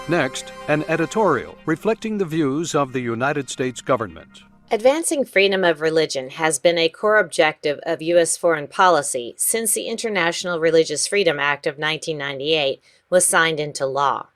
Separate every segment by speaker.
Speaker 1: Next, an editorial reflecting the views of the United States government.
Speaker 2: Advancing freedom of religion has been a core objective of U.S. foreign policy since the International Religious Freedom Act of 1998 was signed into law.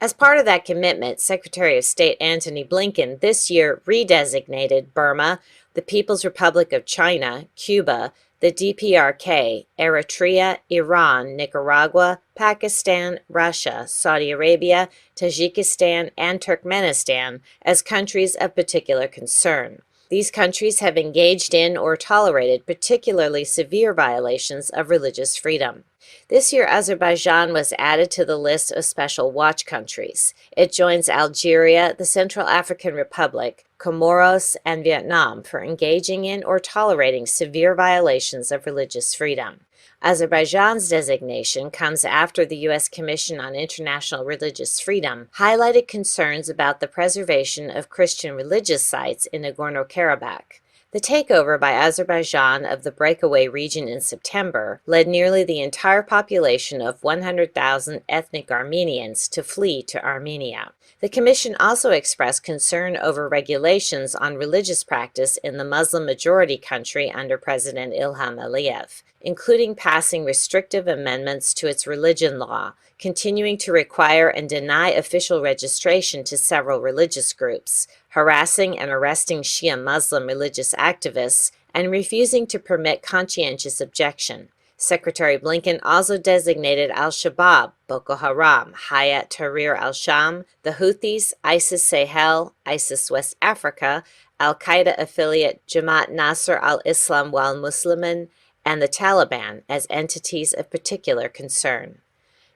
Speaker 2: As part of that commitment, Secretary of State Antony Blinken this year redesignated Burma, the People's Republic of China, Cuba, the DPRK, Eritrea, Iran, Nicaragua, Pakistan, Russia, Saudi Arabia, Tajikistan, and Turkmenistan as countries of particular concern. These countries have engaged in or tolerated particularly severe violations of religious freedom. This year, Azerbaijan was added to the list of special watch countries. It joins Algeria, the Central African Republic, Comoros, and Vietnam for engaging in or tolerating severe violations of religious freedom. Azerbaijan's designation comes after the U.S. Commission on International Religious Freedom highlighted concerns about the preservation of Christian religious sites in Nagorno-Karabakh. The takeover by Azerbaijan of the breakaway region in September led nearly the entire population of 100,000 ethnic Armenians to flee to Armenia. The Commission also expressed concern over regulations on religious practice in the Muslim-majority country under President Ilham Aliyev, including passing restrictive amendments to its religion law, continuing to require and deny official registration to several religious groups, harassing and arresting Shia Muslim religious activists, and refusing to permit conscientious objection. Secretary Blinken also designated al-Shabaab, Boko Haram, Hayat Tahrir al-Sham, the Houthis, ISIS Sahel, ISIS West Africa, al-Qaeda affiliate Jamaat Nasr al-Islam wal-Muslimin, and the Taliban as entities of particular concern.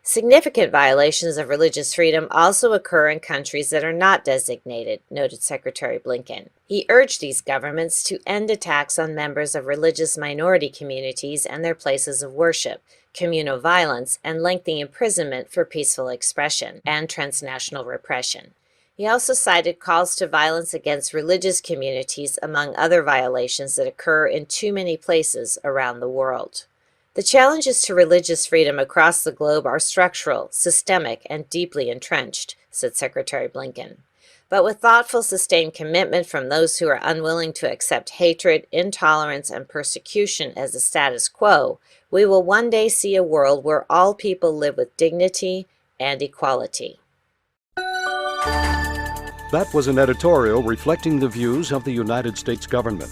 Speaker 2: Significant violations of religious freedom also occur in countries that are not designated, noted Secretary Blinken. He urged these governments to end attacks on members of religious minority communities and their places of worship, communal violence, and lengthy imprisonment for peaceful expression, and transnational repression. He also cited calls to violence against religious communities among other violations that occur in too many places around the world. The challenges to religious freedom across the globe are structural, systemic, and deeply entrenched, said Secretary Blinken. But with thoughtful, sustained commitment from those who are unwilling to accept hatred, intolerance, and persecution as the status quo, we will one day see a world where all people live with dignity and equality.
Speaker 1: That was an editorial reflecting the views of the United States government.